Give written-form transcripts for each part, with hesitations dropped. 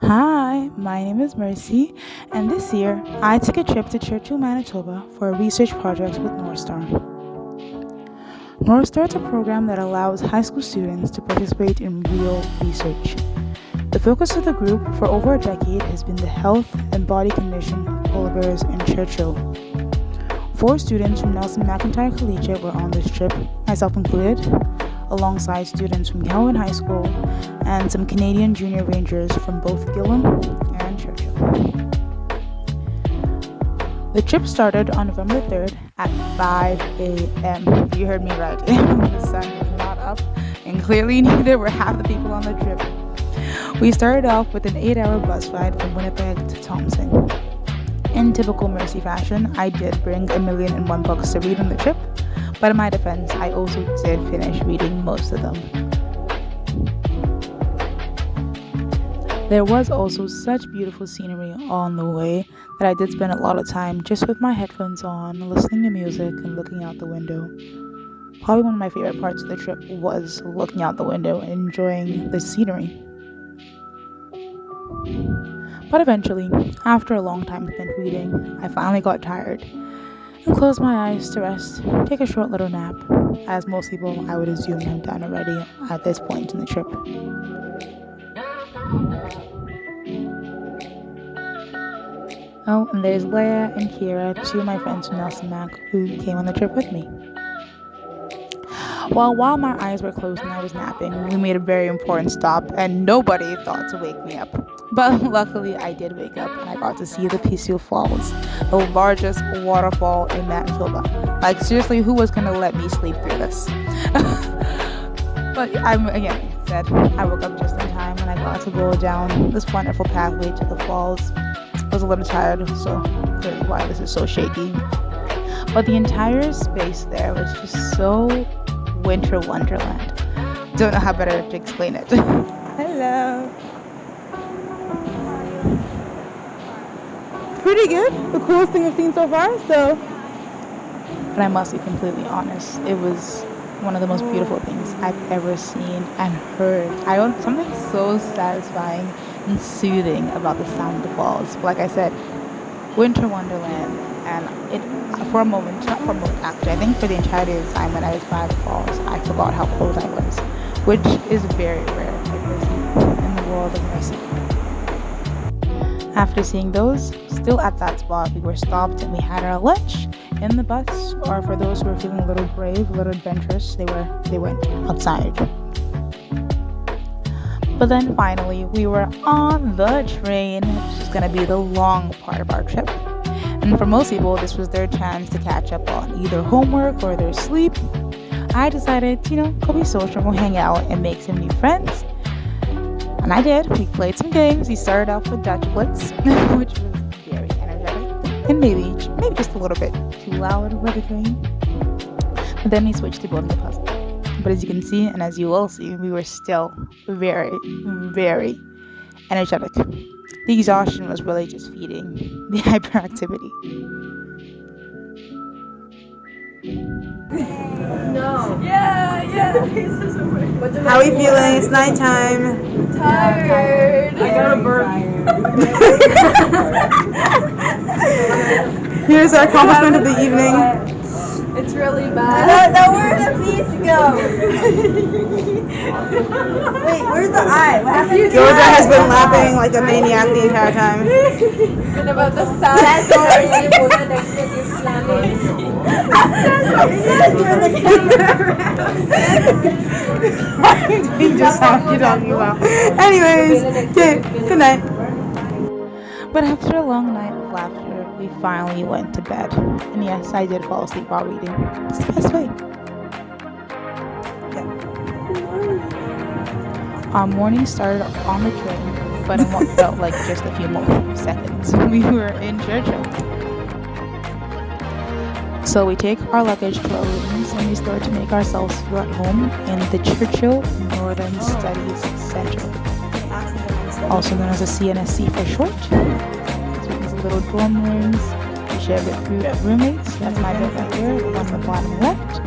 Hi, my name is Mercy, and this year I took a trip to Churchill, Manitoba for a research project with NorthSTAR. NorthSTAR is a program that allows high school students to participate in real research. The focus of the group for over a decade has been the health and body condition of polar bears in Churchill. 4 students from Nelson McIntyre Collegiate were on this trip, myself included, alongside students from Calvin High School and some Canadian junior rangers from both Gillam and Churchill. The trip started on November 3rd at 5 a.m. You heard me right. The sun was not up, and clearly neither were half the people on the trip. We started off with an 8-hour bus ride from Winnipeg to Thompson. In typical Mercy fashion, I did bring 1,000,001 books to read on the trip, but in my defense, I also did finish reading most of them. There was also such beautiful scenery on the way that I did spend a lot of time just with my headphones on, listening to music and looking out the window. Probably one of my favorite parts of the trip was looking out the window and enjoying the scenery. But eventually, after a long time spent reading, I finally got tired and closed my eyes to rest, take a short little nap. As most people, I would assume I'm done already at this point in the trip. Oh, and there's Leia and Kira, 2 of my friends from Nelson Mac, who came on the trip with me. While my eyes were closed and I was napping, we made a very important stop, and nobody thought to wake me up. But luckily, I did wake up, and I got to see the Peacefield Falls, the largest waterfall in Manitoba. Like, seriously, who was gonna let me sleep through this? But I woke up just in time, and I got to go down this wonderful pathway to the falls. I was a little tired, so clearly why this is so shaky. But the entire space there was just so winter wonderland. Don't know how better to explain it. Hello. Pretty good. The coolest thing I've seen so far, so. But I must be completely honest. It was one of the most beautiful things I've ever seen and heard. Something so satisfying and soothing about the sound of the falls. Like I said, winter wonderland, and actually, I think for the entirety of the time when I was by the falls, I forgot how cold I was, which is very rare in the world of Mercy. After seeing those, still at that spot, we were stopped and we had our lunch in the bus, or for those who were feeling a little brave, a little adventurous, they went outside. But then finally, we were on the train, which is going to be the long part of our trip. And for most people, this was their chance to catch up on either homework or their sleep. I decided, go be social, go hang out and make some new friends. And I did. We played some games. We started off with Dutch Blitz, which was very energetic and maybe just a little bit too loud for the train. But then we switched to building the puzzle. But as you can see, and as you will see, we were still very, very energetic. The exhaustion was really just feeding the hyperactivity. No. Yeah. How are you feeling? It's nighttime. Tired. I got a burp. Here's our accomplishment of the evening. It's really bad. No, where the piece go? Wait, where's the eye? What happened? Georgia has been laughing like a maniac the entire time. What about the sound? That's already next to you slamming. You just sound you talking about. Anyways, okay, good night. But after a long night of laughter, we finally went to bed. And yes, I did fall asleep while reading. It's the best way. Yeah. Our morning started on the train, but in what felt like just a few more seconds, we were in Churchill. So we take our luggage to our rooms and we start to make ourselves feel at home in the Churchill Northern Studies Center, also known as a CNSC for short. So these little dorm rooms. We share with roommates. That's my bed right here, the one on the bottom left.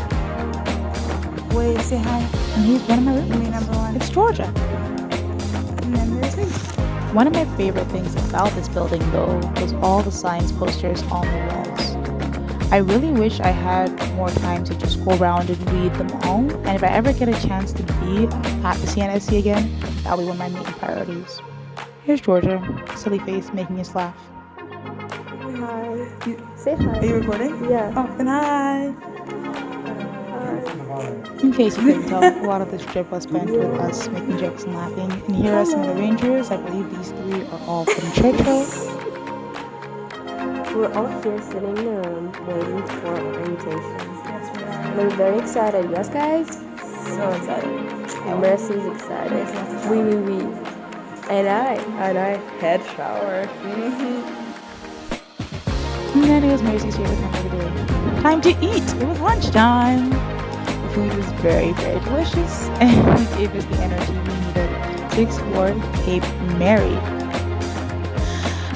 Wait, say hi. And he's one of my roommates. Number one. It's Georgia. And then there's me. One of my favorite things about this building, though, was all the science posters on the walls. I really wish I had more time to just go around and read them all, and if I ever get a chance to be at the CNSC again, that'll be one of my main priorities. Here's Georgia, silly face, making us laugh. Hi. Say Are hi. you recording? Yeah. Oh, then hi. In case you couldn't tell, a lot of this trip was spent with us making jokes and laughing. And here are some of the rangers. I believe these three are all from Churchill. We're all here sitting in the room waiting for orientation. We're very excited. Yes, guys? So excited. Mercy's excited. We. And I head shower. And then it was Mercy's favorite time of the day. Time to eat! It was lunchtime! The food was very, very delicious, and it gave us the energy we needed to explore Cape Mary.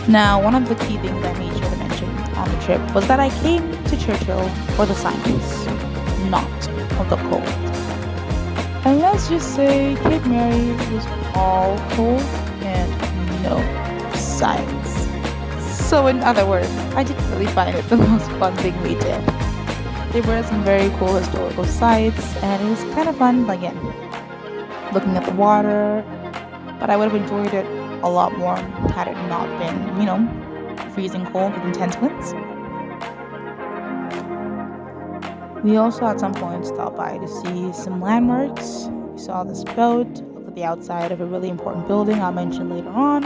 Now, one of the key things I made sure to mention on the trip was that I came to Churchill for the science, not of the cold. And let's just say Cape Mary was all cold and no science. So in other words, I didn't really find it the most fun thing we did. There were some very cool historical sites, and it was kind of fun, again, looking at the water, but I would have enjoyed it a lot more had it not been, freezing cold with intense winds. We also at some point stopped by to see some landmarks. We saw this boat, looked at the outside of a really important building I'll mention later on.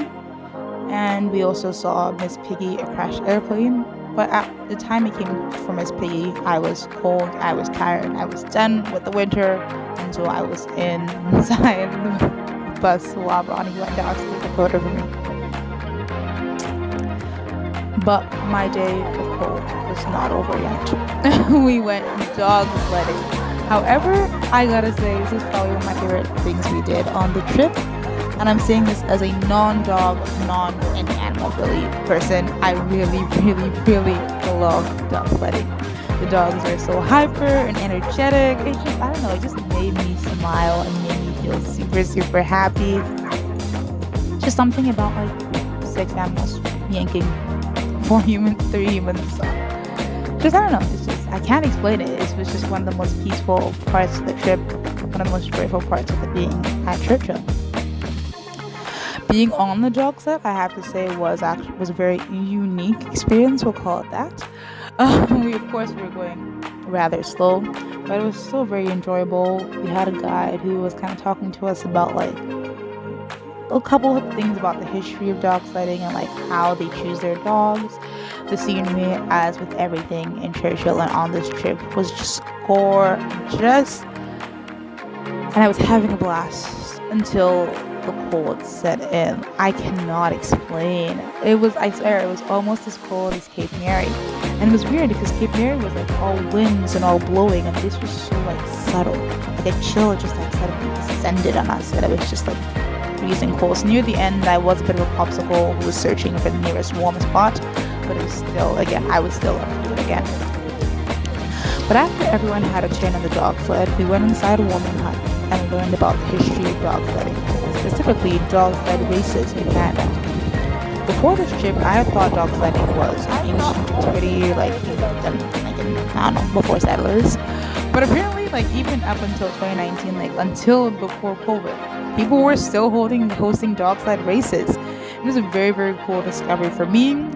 And we also saw Miss Piggy, a crashed airplane. But at the time it came for Miss Piggy, I was cold, I was tired, I was done with the winter, and so I was inside the bus while Ronnie went down to take a photo for me. But my day of cold was not over yet. We went dog sledding. However, I gotta say, this is probably one of my favorite things we did on the trip. And I'm saying this as a non-dog, non-any animal really person. I really, really, really love dog sledding. The dogs are so hyper and energetic. It's just, I don't know, it just made me smile and made me feel super, super happy. Just something about like 6 animals yanking 4 humans, 3 humans. Just, I don't know, it's just, I can't explain it. It was just one of the most peaceful parts of the trip, one of the most grateful parts of it being at Churchill. Being on the dog sled, I have to say, was a very unique experience. We'll call it that. We were going rather slow, but it was still very enjoyable. We had a guide who was kind of talking to us about like a couple of things about the history of dog sledding and like how they choose their dogs. The scenery, as with everything in Churchill and on this trip, was just gorgeous, and I was having a blast until the cold set in. I cannot explain. I swear, it was almost as cold as Cape Mary. And it was weird because Cape Mary was like all winds and all blowing, and this was so like subtle. Like a chill just like suddenly descended on us, and it was just like freezing cold. So near the end, I was a bit of a popsicle who was searching for the nearest warm spot, but it was still, again, I would still love to do it again. But after everyone had a turn on the dog sled, we went inside a warming hut and learned about the history of dog sledding, specifically dog sled races in Canada. Before this trip, I had thought dog sledding was ancient antiquity, like I don't know, before settlers. But apparently, like even up until 2019, like until before COVID, people were still hosting dog sled races. It was a very, very cool discovery for me.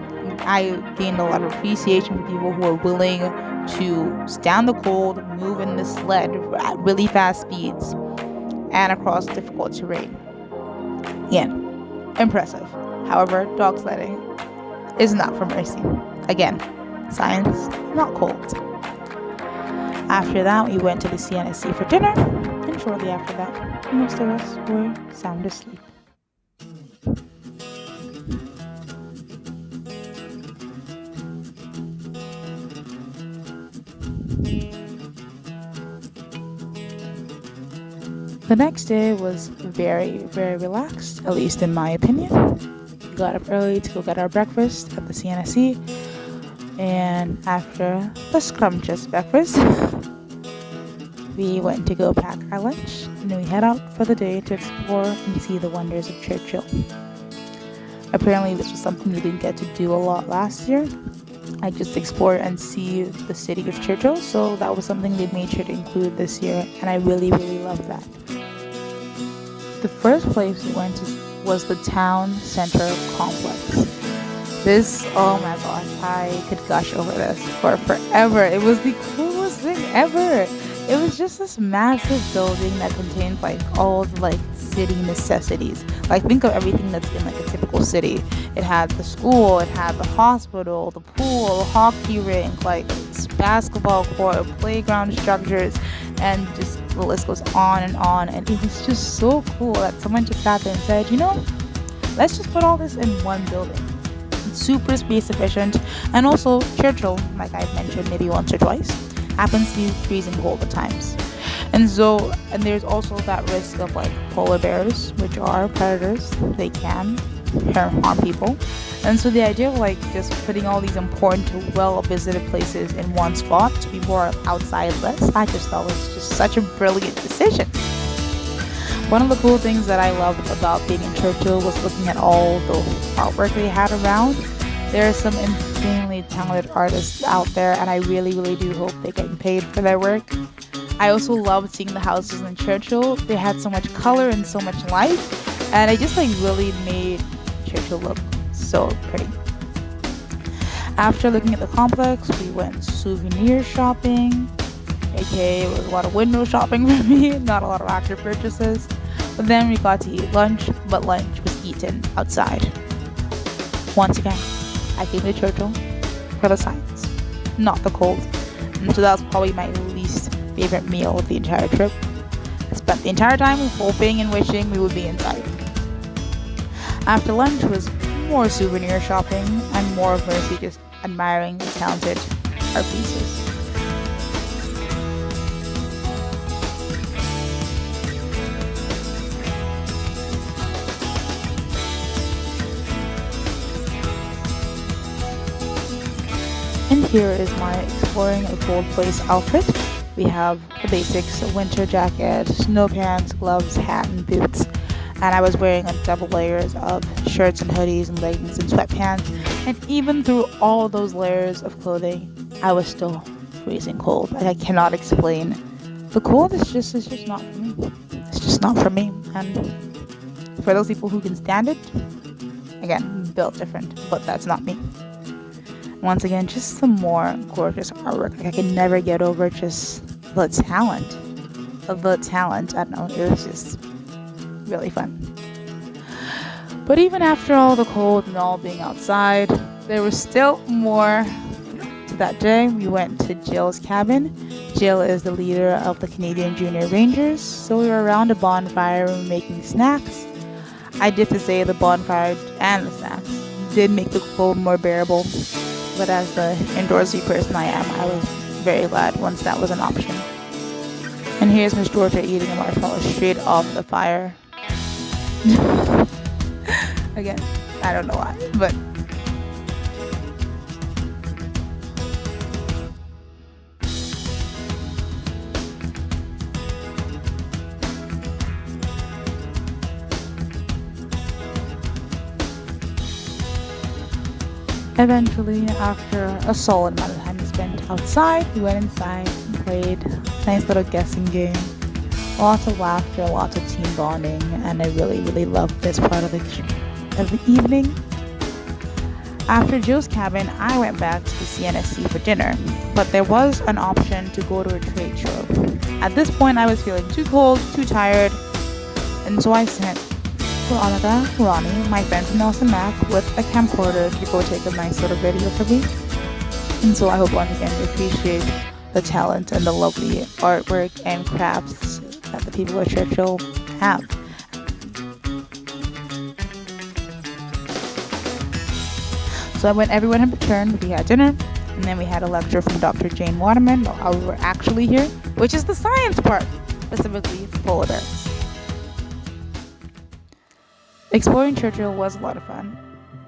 I gained a lot of appreciation for people who are willing to stand the cold, move in the sled at really fast speeds, and across difficult terrain. Yeah, impressive. However, dog sledding is not for mercy. Again, science, not cold. After that, we went to the CNSC for dinner, and shortly after that, most of us were sound asleep. The next day was very, very relaxed, at least in my opinion. We got up early to go get our breakfast at the CNSC, and after the scrumptious breakfast, we went to go pack our lunch, and then we head out for the day to explore and see the wonders of Churchill. Apparently, this was something we didn't get to do a lot last year. I just explore and see the city of Churchill, so that was something they made sure to include this year, and I really, really love that. The first place we went to was the town center complex. This, oh my gosh, I could gush over this for forever. It was the coolest thing ever. It was just this massive building that contained like all the like city necessities. Like think of everything that's in like a typical city. It had the school, it had the hospital, the pool, the hockey rink, like basketball court, playground structures, and just the list goes on and on. And it was just so cool that someone just sat there and said, let's just put all this in one building. It's super space efficient, and also Churchill, like I've mentioned maybe once or twice, happens to be freezing cold at times. And there's also that risk of like polar bears, which are predators. They can harm people. And so the idea of like just putting all these important, well-visited places in one spot to be more outside less, I just thought was just such a brilliant decision. One of the cool things that I loved about being in Churchill was looking at all the artwork they had around. There are some insanely talented artists out there, and I really, really do hope they're getting paid for their work. I also loved seeing the houses in Churchill. They had so much color and so much life, and it just like really made Churchill look so pretty. After looking at the complex, we went souvenir shopping, aka it was a lot of window shopping for me, not a lot of actual purchases. But then we got to eat lunch, but lunch was eaten outside. Once again, I came to Churchill for the science, not the cold. And so that was probably my least favorite meal of the entire trip. I spent the entire time hoping and wishing we would be inside. After lunch was more souvenir shopping and more of Mercy just admiring the talented art pieces. And here is my exploring a cold place outfit. We have the basics: a winter jacket, snow pants, gloves, hat, and boots. And I was wearing double layers of shirts and hoodies and leggings and sweatpants. And even through all those layers of clothing, I was still freezing cold. Like, I cannot explain. The cold is just not for me. It's just not for me. And for those people who can stand it, again, built different, but that's not me. Once again, just some more gorgeous artwork. Like, I can never get over just the talent. I don't know, it was just really fun. But even after all the cold and all being outside, there was still more to that day. We went to Jill's cabin. Jill is the leader of the Canadian Junior Rangers, so we were around a bonfire and making snacks. I did to say the bonfire and the snacks did make the cold more bearable, but as the indoorsy person I am, I was very glad once that was an option. And here's Miss Georgia eating a marshmallow straight off the fire. Again, I don't know why, but eventually, after a solid amount of time spent outside, we went inside and played a nice little guessing game. Lots of laughter, lots of team bonding, and I really, really loved this part of the evening. After Jill's cabin, I went back to the CNSC for dinner, but there was an option to go to a trade show. At this point, I was feeling too cold, too tired, and so I sent Veronica, Ronnie, my friend from Nelson Mac, with a camcorder to go take a nice little video for me. And so I hope once again you appreciate the talent and the lovely artwork and crafts that the people of Churchill have. So when everyone had returned, we had dinner, and then we had a lecture from Dr. Jane Waterman about how we were actually here, which is the science part, specifically polar bears. Exploring Churchill was a lot of fun,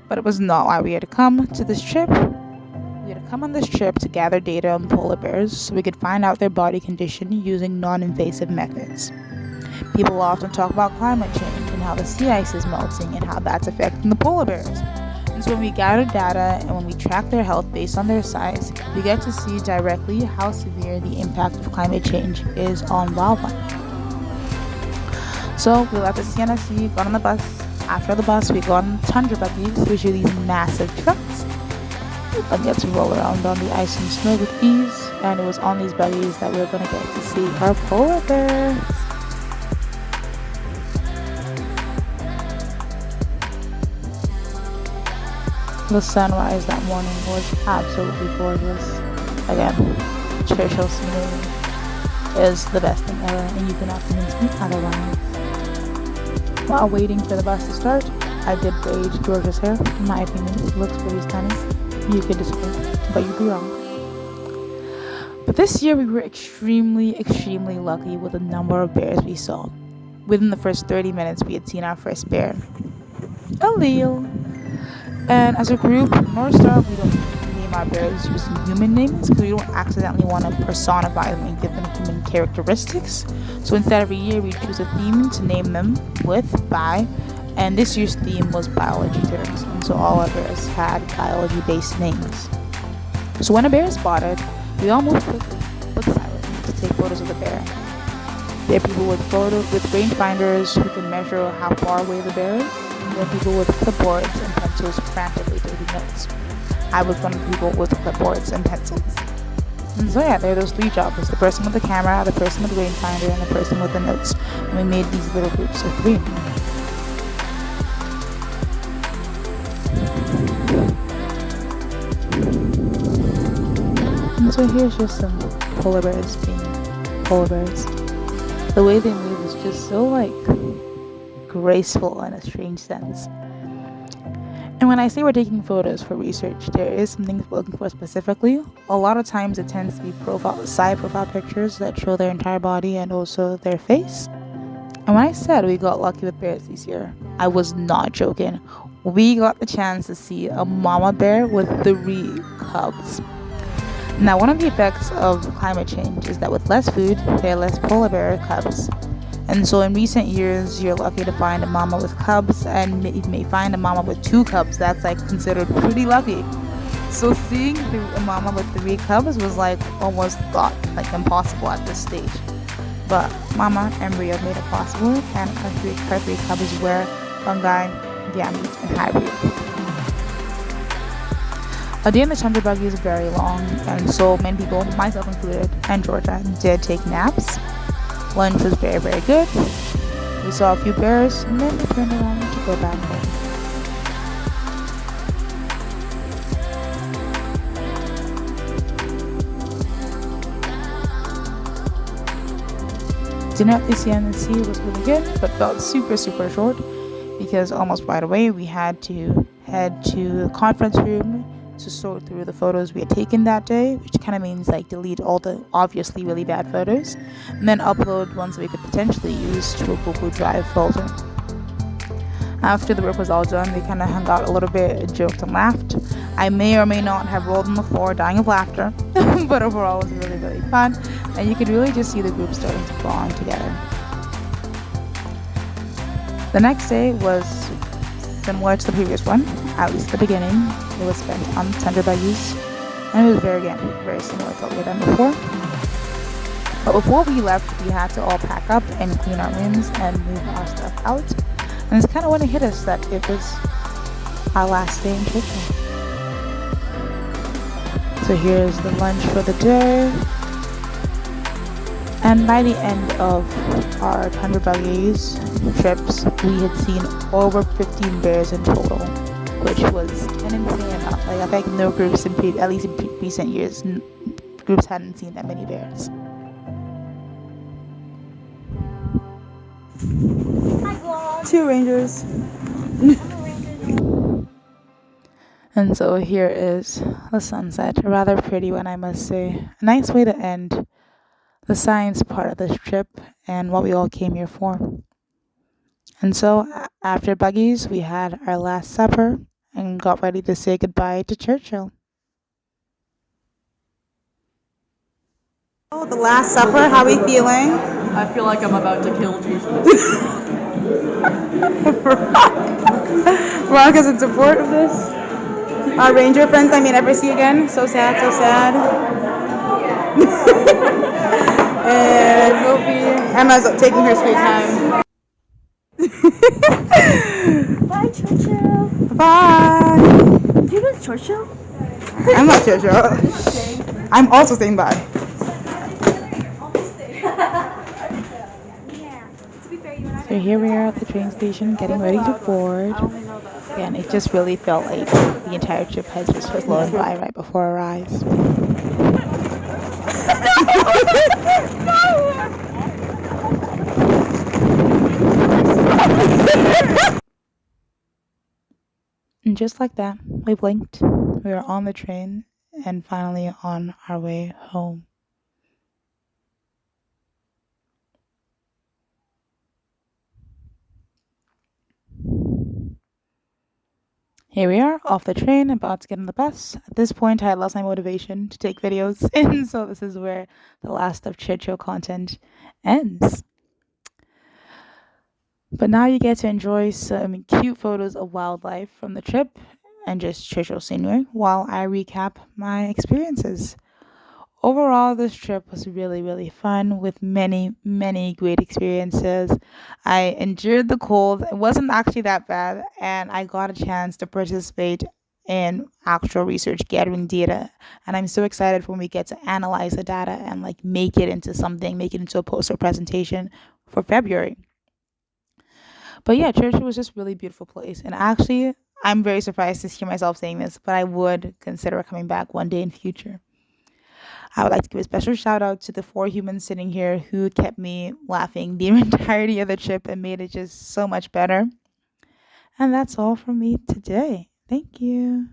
but it was not why we had to come to this trip. We had to come on this trip to gather data on polar bears so we could find out their body condition using non-invasive methods. People often talk about climate change and how the sea ice is melting and how that's affecting the polar bears. And so when we gather data and when we track their health based on their size, we get to see directly how severe the impact of climate change is on wildlife. So we left the Sienna Sea, got on the bus. After the bus, we got on tundra buggies, which are these massive trucks that get to roll around on the ice and snow with ease. And it was on these buggies that we were going to get to see our polar bears. The sunrise that morning was absolutely gorgeous. Again, Churchill scenery is the best thing ever, and you cannot convince me otherwise. While waiting for the bus to start, I did braid George's hair. In my opinion, it looks pretty stunning. You could disagree, but you'd be wrong. But this year we were extremely lucky with the number of bears we saw. Within the first 30 minutes, we had seen our first bear, Allele. And as a group, NorthSTAR, we don't name our bears using human names because we don't accidentally want to personify them and give them human characteristics. So instead, every year we choose a theme to name them with, by, and this year's theme was biology terms. And so all our bears had biology-based names. So when a bear is spotted, we all move quickly but silently to take photos of the bear. There are people with rangefinders who can measure how far away the bear is. There are people with clipboards and pencils frantically taking notes. I was one of the people with clipboards and pencils. And so yeah, there are those three jobs: the person with the camera, the person with the rangefinder, and the person with the notes. And we made these little groups of three. And so here's just some polar bears being polar bears. The way they move is just so graceful in a strange sense. And when I say we're taking photos for research, there is something we're looking for specifically. A lot of times it tends to be side profile pictures that show their entire body and also their face. And when I said we got lucky with bears this year, I was not joking. We got the chance to see a mama bear with 3 cubs. Now, one of the effects of climate change is that with less food, there are less polar bear cubs. And so in recent years, you're lucky to find a mama with cubs, and you may find a mama with 2 cubs. That's considered pretty lucky. So seeing a mama with 3 cubs was almost thought impossible at this stage. But Mama and Rio made it possible, and her 3 cubs were fungi, gametes, and hybrid. A day in the tundra buggy is very long, and so many people, myself included, and Georgia, did take naps. Lunch was very good. We saw a few bears, and then we turned around to go back home. Dinner at the Sienna Sea was really good, but felt super short because almost right away we had to head to the conference room to sort through the photos we had taken that day, which kind of means delete all the obviously really bad photos and then upload ones that we could potentially use to a Google Drive folder. After the work was all done, we kind of hung out a little bit, joked and laughed. I may or may not have rolled on the floor dying of laughter, but overall it was really fun, and you could really just see the group starting to bond together. The next day was similar to the previous one, at least the beginning. It was spent on tundra buggies, and it was very similar to what we had done before. But before we left, we had to all pack up and clean our rooms and move our stuff out. And it's kind of when it hit us that it was our last day in Churchill. So here's the lunch for the day. And by the end of our tundra buggies trips, we had seen over 15 bears in total, which was an insane amount. I think no groups at least in recent years, groups hadn't seen that many bears. Two rangers. And so here is the sunset. A rather pretty one, I must say. A nice way to end the science part of this trip and what we all came here for. And so after buggies, we had our last supper and got ready to say goodbye to Churchill. Oh, the Last Supper, how are we feeling? I feel like I'm about to kill Jesus. Veronica's in support of this. Our ranger friends I may never see again. So sad, so sad. And Sophie, Emma's taking her sweet time. Bye, Churchill. Bye. Do you know Churchill? I'm not Churchill. I'm also saying bye. So here we are at the train station getting ready to board. And it just really felt like the entire trip had just flown by right before our eyes. And just like that, we blinked. We were on the train and finally on our way home. Here we are, off the train, about to get on the bus. At this point, I had lost my motivation to take videos, and so this is where the last of Churchill content ends. But now you get to enjoy some cute photos of wildlife from the trip and just Churchill scenery while I recap my experiences. Overall, this trip was really, really fun with many, many great experiences. I endured the cold. It wasn't actually that bad, and I got a chance to participate in actual research gathering data. And I'm so excited for when we get to analyze the data and like make it into something, make it into a poster presentation for February. But yeah, Churchill was just a really beautiful place. And actually, I'm very surprised to hear myself saying this, but I would consider coming back one day in the future. I would like to give a special shout out to the 4 humans sitting here who kept me laughing the entirety of the trip and made it just so much better. And that's all from me today. Thank you.